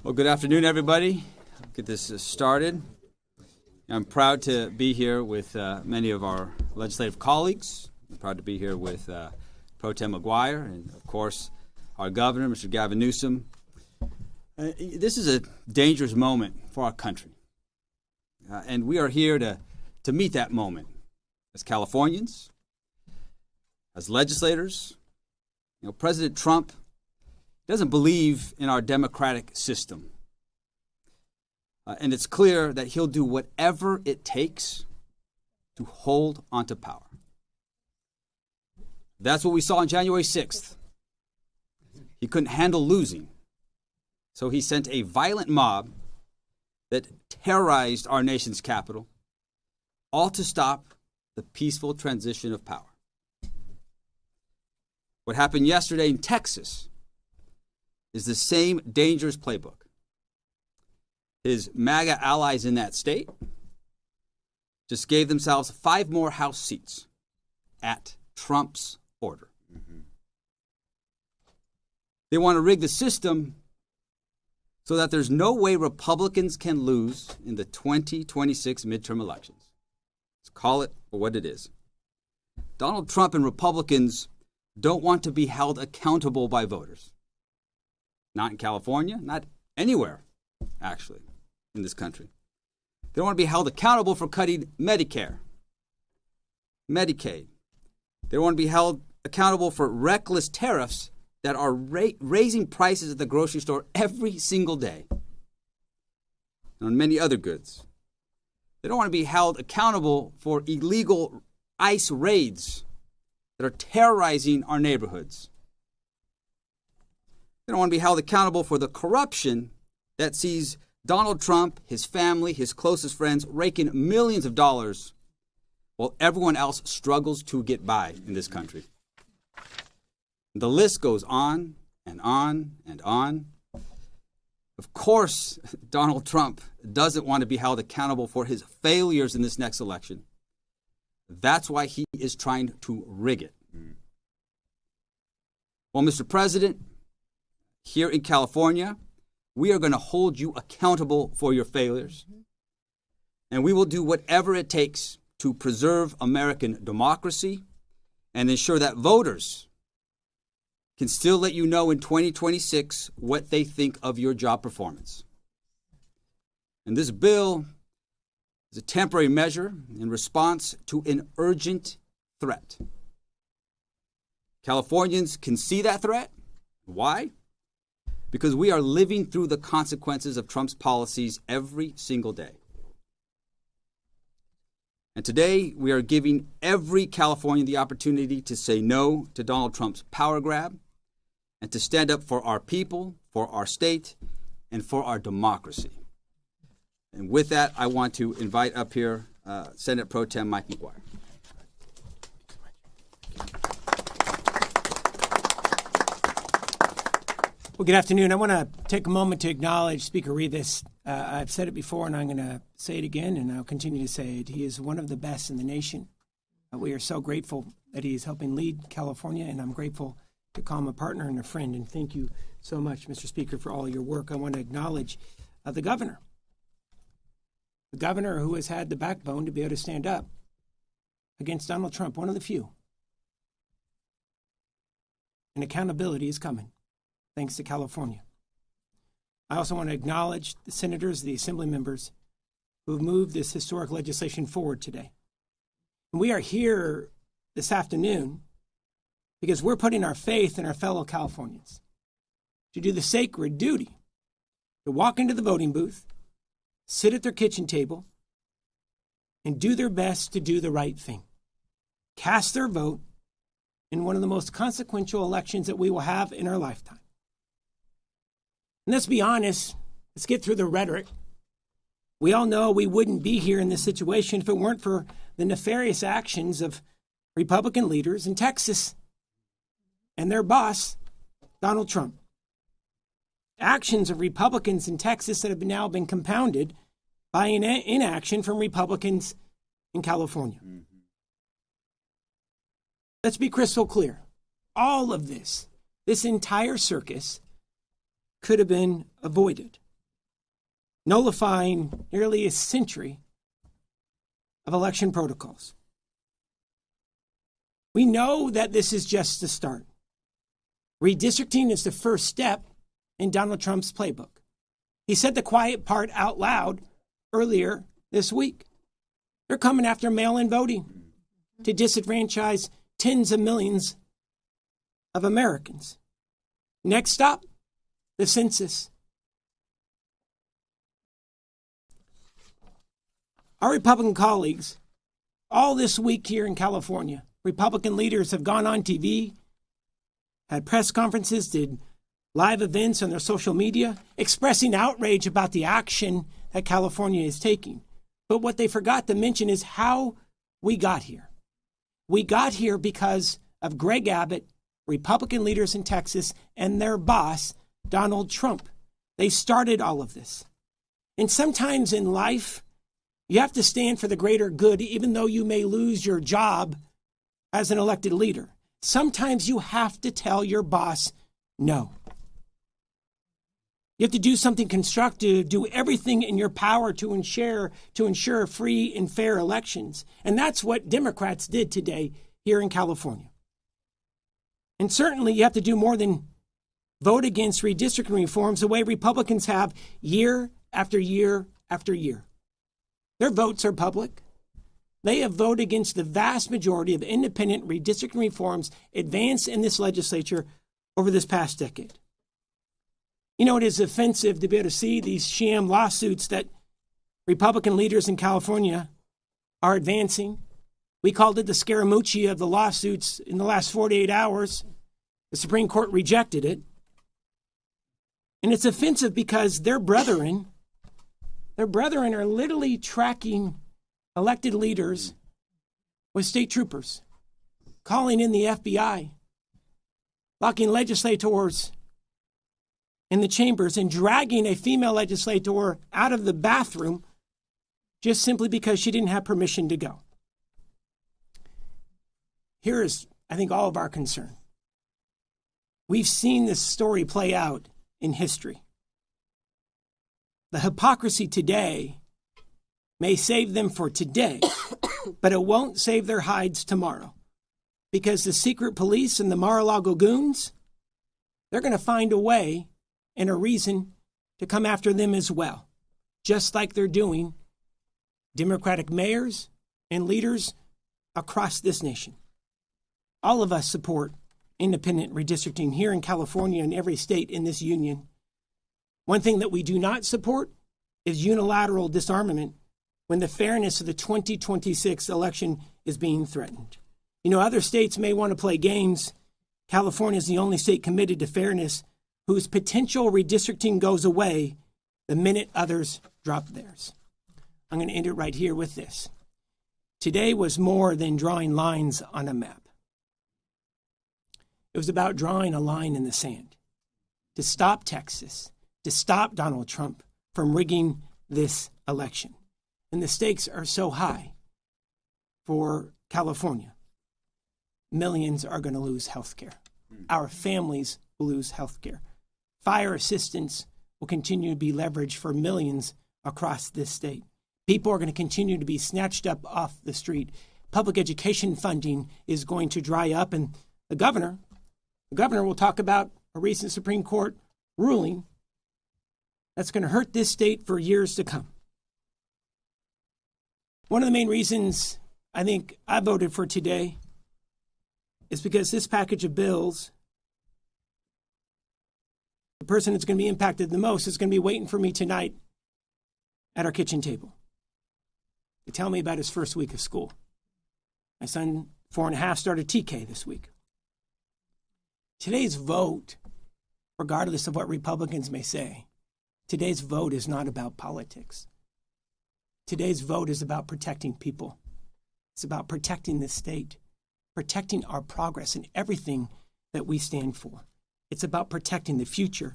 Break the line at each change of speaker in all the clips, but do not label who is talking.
Well, good afternoon, everybody. Get this started. I'm proud to be here with many of our legislative colleagues. I'm proud to be here with Pro Tem McGuire and, of course, our governor, Mr. Gavin Newsom. This is a dangerous moment for our country. And we are here to meet that moment as Californians, as legislators. You know, President Trump doesn't believe in our democratic system. And it's clear that he'll do whatever it takes to hold onto power. That's what we saw on January 6th. He couldn't handle losing. So he sent a violent mob that terrorized our nation's capital, all to stop the peaceful transition of power. What happened yesterday in Texas is the same dangerous playbook. His MAGA allies in that state just gave themselves 5 more House seats at Trump's order. They want to rig the system so that there's no way Republicans can lose in the 2026 midterm elections. Let's call it for what it is. Donald Trump and Republicans don't want to be held accountable by voters. Not in California, not anywhere, actually, in this country. They don't want to be held accountable for cutting Medicare, Medicaid. They don't want to be held accountable for reckless tariffs that are raising prices at the grocery store every single day, and on many other goods. They don't want to be held accountable for illegal ICE raids that are terrorizing our neighborhoods. They don't want to be held accountable for the corruption that sees Donald Trump, his family, his closest friends raking millions of dollars while everyone else struggles to get by in this country. The list goes on and on and on. Of course, Donald Trump doesn't want to be held accountable for his failures in this next election. That's why he is trying to rig it. Well, Mr. President, here in California, we are going to hold you accountable for your failures. And we will do whatever it takes to preserve American democracy and ensure that voters can still let you know in 2026 what they think of your job performance. And this bill is a temporary measure in response to an urgent threat. Californians can see that threat. Why? Because we are living through the consequences of Trump's policies every single day. And today, we are giving every Californian the opportunity to say no to Donald Trump's power grab and to stand up for our people, for our state, and for our democracy. And with that, I want to invite up here Senate Pro Tem Mike McGuire.
Well, good afternoon. I want to take a moment to acknowledge Speaker Rivas. I've said it before, and I'm going to say it again, and I'll continue to say it. He is one of the best in the nation. We are so grateful that he is helping lead California, and I'm grateful to call him a partner and a friend. And thank you so much, Mr. Speaker, for all your work. I want to acknowledge the governor who has had the backbone to be able to stand up against Donald Trump, one of the few. And accountability is coming, thanks to California. I also want to acknowledge the senators, the assembly members who have moved this historic legislation forward today. And we are here this afternoon because we're putting our faith in our fellow Californians to do the sacred duty to walk into the voting booth, sit at their kitchen table, and do their best to do the right thing. Cast their vote in one of the most consequential elections that we will have in our lifetime. And let's be honest, let's get through the rhetoric. We all know we wouldn't be here in this situation if it weren't for the nefarious actions of Republican leaders in Texas and their boss, Donald Trump. Actions of Republicans in Texas that have now been compounded by inaction from Republicans in California. Let's be crystal clear. All of this entire circus could have been avoided nullifying nearly a century of election protocols. We know that this is just the start. Redistricting is the first step in Donald Trump's playbook. He said the quiet part out loud earlier this week. They're coming after mail-in voting to disenfranchise tens of millions of Americans. Next stop, the census. Our Republican colleagues, all this week here in California, Republican leaders have gone on TV, had press conferences, did live events on their social media, expressing outrage about the action that California is taking. But what they forgot to mention is how we got here. We got here because of Greg Abbott, Republican leaders in Texas, and their boss, Donald Trump. They started all of this. And sometimes in life, you have to stand for the greater good, even though you may lose your job as an elected leader. Sometimes you have to tell your boss no. You have to do something constructive, do everything in your power to ensure free and fair elections. And that's what Democrats did today here in California. And certainly you have to do more than vote against redistricting reforms the way Republicans have year after year after year. Their votes are public. They have voted against the vast majority of independent redistricting reforms advanced in this legislature over this past decade. You know, it is offensive to be able to see these sham lawsuits that Republican leaders in California are advancing. We called it the Scaramucci of the lawsuits in the last 48 hours. The Supreme Court rejected it. And it's offensive because their brethren are literally tracking elected leaders with state troopers, calling in the FBI, locking legislators in the chambers, and dragging a female legislator out of the bathroom just simply because she didn't have permission to go. Here is, I think, all of our concern. We've seen this story play out in history. The hypocrisy today may save them for today, but it won't save their hides tomorrow. Because the secret police and the Mar-a-Lago goons, they're going to find a way and a reason to come after them as well, just like they're doing Democratic mayors and leaders across this nation. All of us support independent redistricting here in California and every state in this union. One thing that we do not support is unilateral disarmament when the fairness of the 2026 election is being threatened. You know, other states may want to play games. California is the only state committed to fairness whose potential redistricting goes away the minute others drop theirs. I'm going to end it right here with this. Today was more than drawing lines on a map. It was about drawing a line in the sand to stop Texas, to stop Donald Trump from rigging this election. And the stakes are so high for California. Millions are going to lose health care. Our families will lose health care. Fire assistance will continue to be leveraged for millions across this state. People are going to continue to be snatched up off the street. Public education funding is going to dry up, and the governor will talk about a recent Supreme Court ruling that's going to hurt this state for years to come. One of the main reasons I think I voted for today is because this package of bills, the person that's going to be impacted the most is going to be waiting for me tonight at our kitchen table to tell me about his first week of school. My son, 4.5, started TK this week. Today's vote, regardless of what Republicans may say, today's vote is not about politics. Today's vote is about protecting people. It's about protecting this state, protecting our progress and everything that we stand for. It's about protecting the future,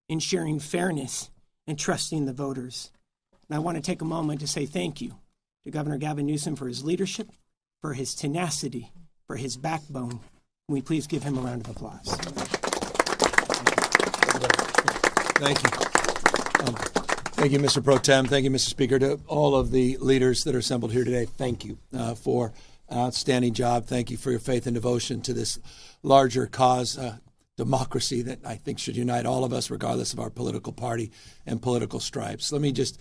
ensuring fairness, and trusting the voters. And I want to take a moment to say thank you to Governor Gavin Newsom for his leadership, for his tenacity, for his backbone. Can we please give him a round of applause?
Thank you. Thank you, Mr. Pro Tem. Thank you, Mr. Speaker. To all of the leaders that are assembled here today, thank you for an outstanding job. Thank you for your faith and devotion to this larger cause, democracy, that I think should unite all of us, regardless of our political party and political stripes. Let me just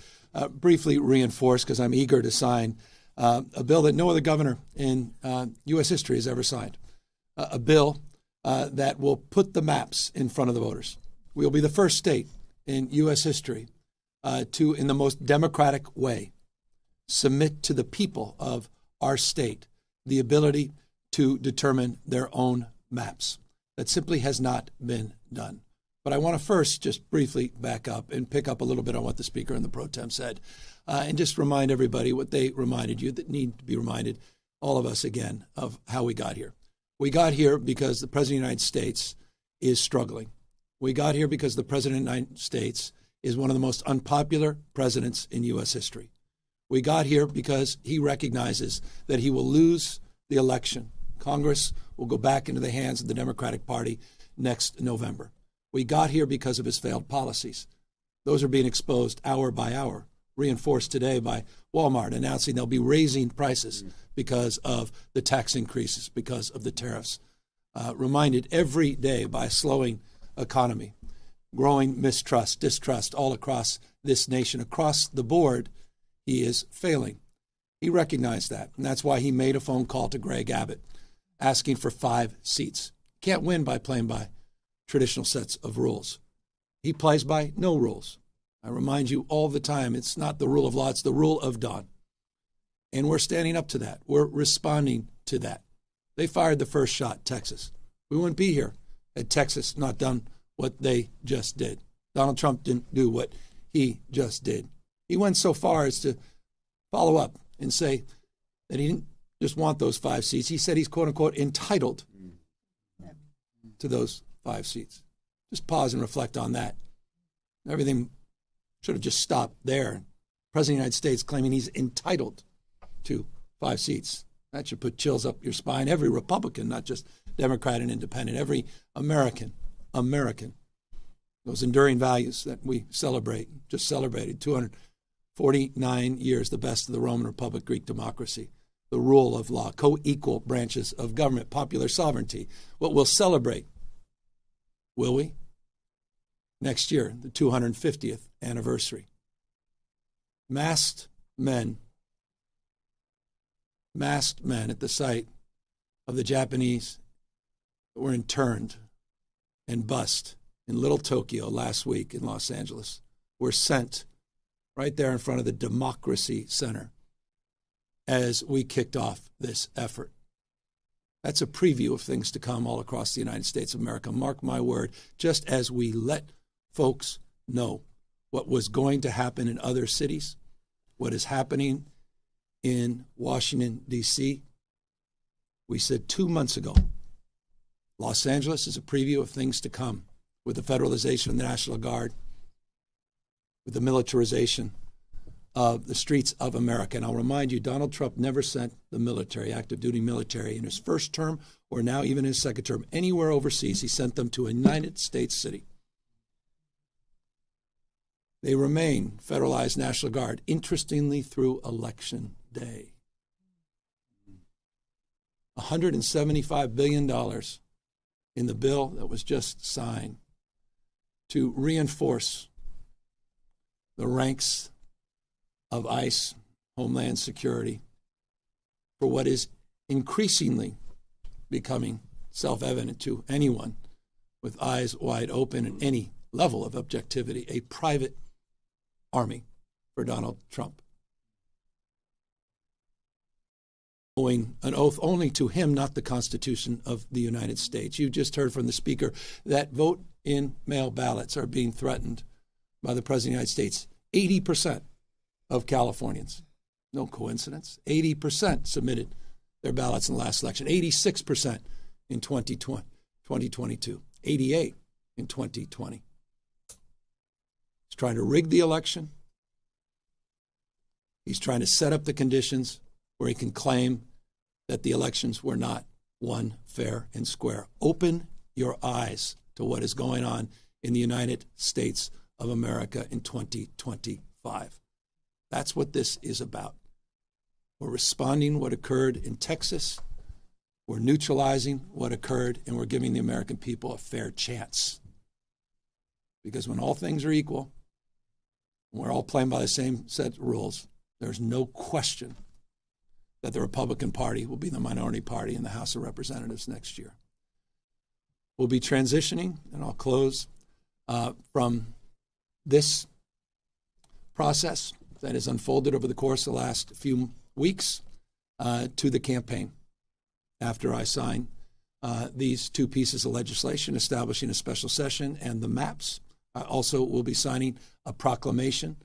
briefly reinforce, because I'm eager to sign a bill that no other governor in U.S. history has ever signed, a bill that will put the maps in front of the voters. We'll be the first state in U.S. history to, in the most democratic way, submit to the people of our state the ability to determine their own maps. That simply has not been done. But I want to first just briefly back up and pick up a little bit on what the Speaker and the Pro Tem said, and just remind everybody what they reminded you that need to be reminded, all of us again, of how we got here. We got here because the President of the United States is struggling. We got here because the President of the United States is one of the most unpopular presidents in U.S. history. We got here because he recognizes that he will lose the election. Congress will go back into the hands of the Democratic Party next November. We got here because of his failed policies. Those are being exposed hour by hour, reinforced today by Walmart announcing they'll be raising prices because of the tax increases, because of the tariffs. Reminded every day by a slowing economy, growing mistrust, distrust all across this nation. Across the board, he is failing. He recognized that, and that's why he made a phone call to Greg Abbott, asking for 5 seats. Can't win by playing by traditional sets of rules. He plays by no rules. I remind you all the time, it's not the rule of law, it's the rule of dawn. And we're standing up to that. We're responding to that. They fired the first shot, Texas. We wouldn't be here had Texas not done what they just did. Donald Trump didn't do what he just did. He went so far as to follow up and say that he didn't just want those 5 seats. He said he's, quote unquote, entitled to those 5 seats. Just pause and reflect on that. Everything should have just stopped there. President of the United States claiming he's entitled to 5 seats. That should put chills up your spine. Every Republican, not just Democrat and Independent, every American. Those enduring values that we celebrate, just celebrated 249 years, the best of the Roman Republic, Greek democracy, the rule of law, co-equal branches of government, popular sovereignty. What we'll celebrate, will we? Next year, the 250th anniversary. Masked men at the site of the Japanese that were interned and bussed in Little Tokyo last week in Los Angeles were sent right there in front of the Democracy Center as we kicked off this effort. That's a preview of things to come all across the United States of America. Mark my word, just as we let folks know what was going to happen in other cities, what is happening in Washington, D.C., we said 2 months ago, Los Angeles is a preview of things to come with the federalization of the National Guard, with the militarization of the streets of America. And I'll remind you, Donald Trump never sent the military, active duty military, in his first term or now even his second term, anywhere overseas. He sent them to a United States city. They remain federalized National Guard, interestingly, through Election Day. $175 billion in the bill that was just signed to reinforce the ranks of ICE, Homeland Security, for what is increasingly becoming self-evident to anyone with eyes wide open and any level of objectivity, a private army for Donald Trump. Owing an oath only to him, not the Constitution of the United States. You just heard from the Speaker that vote-in-mail ballots are being threatened by the President of the United States. 80% of Californians, no coincidence, 80% submitted their ballots in the last election, 86% in 2022, 88% in 2020. He's trying to rig the election. He's trying to set up the conditions where he can claim that the elections were not won fair and square. Open your eyes to what is going on in the United States of America in 2025. That's what this is about. We're responding what occurred in Texas. We're neutralizing what occurred, and we're giving the American people a fair chance. Because when all things are equal, we're all playing by the same set of rules, there's no question that the Republican Party will be the minority party in the House of Representatives next year. We'll be transitioning, and I'll close, from this process that has unfolded over the course of the last few weeks to the campaign after I sign these two pieces of legislation establishing a special session and the maps. I also will be signing a proclamation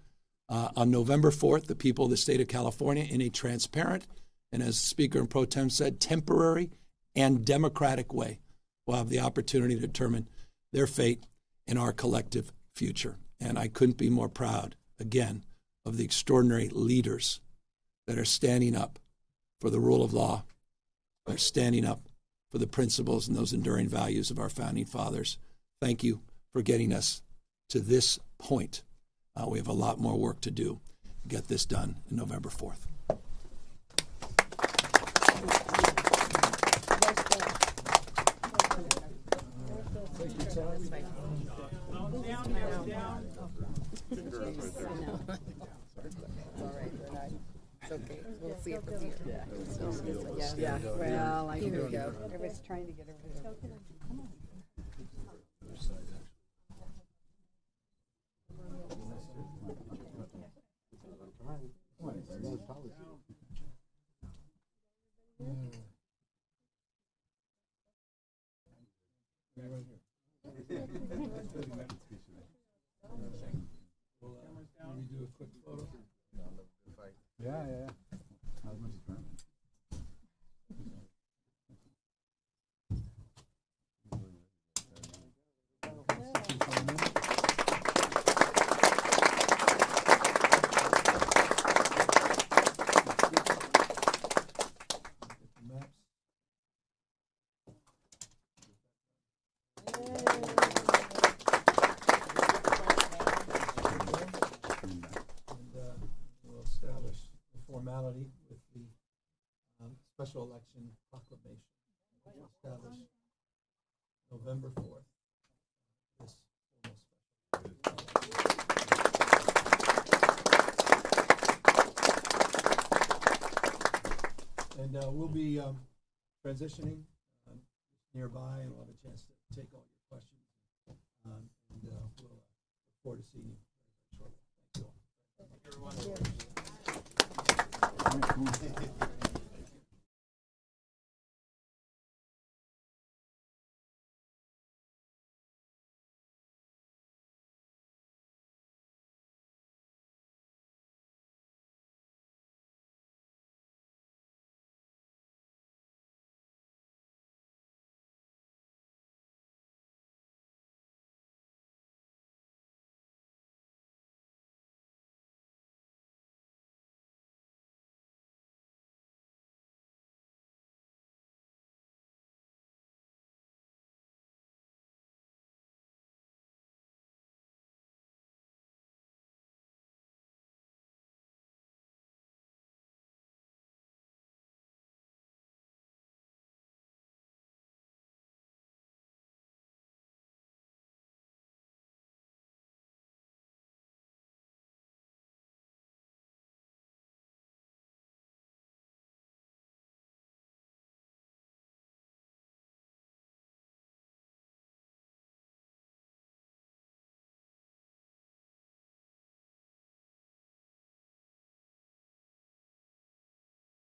on November 4th, the people of the state of California, in a transparent and, as Speaker and Pro Tem said, temporary and democratic way, will have the opportunity to determine their fate and our collective future. And I couldn't be more proud, again, of the extraordinary leaders that are standing up for the rule of law, are standing up for the principles and those enduring values of our founding fathers. Thank you for getting us to this point. We have a lot more work to do to get this done on November 4th.
Okay, we'll see it from here. Yeah. Well, here we go. Everybody's trying to get everything. Come on.
Yeah.
We'll establish the formality with the special election proclamation. We'll establish November 4th. This and we'll be transitioning nearby, and we'll have a chance to take all your questions. And we'll look forward to seeing you very shortly. Thank you all. Thank you, everyone.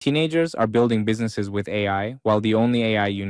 Teenagers are building businesses with AI, while the only AI you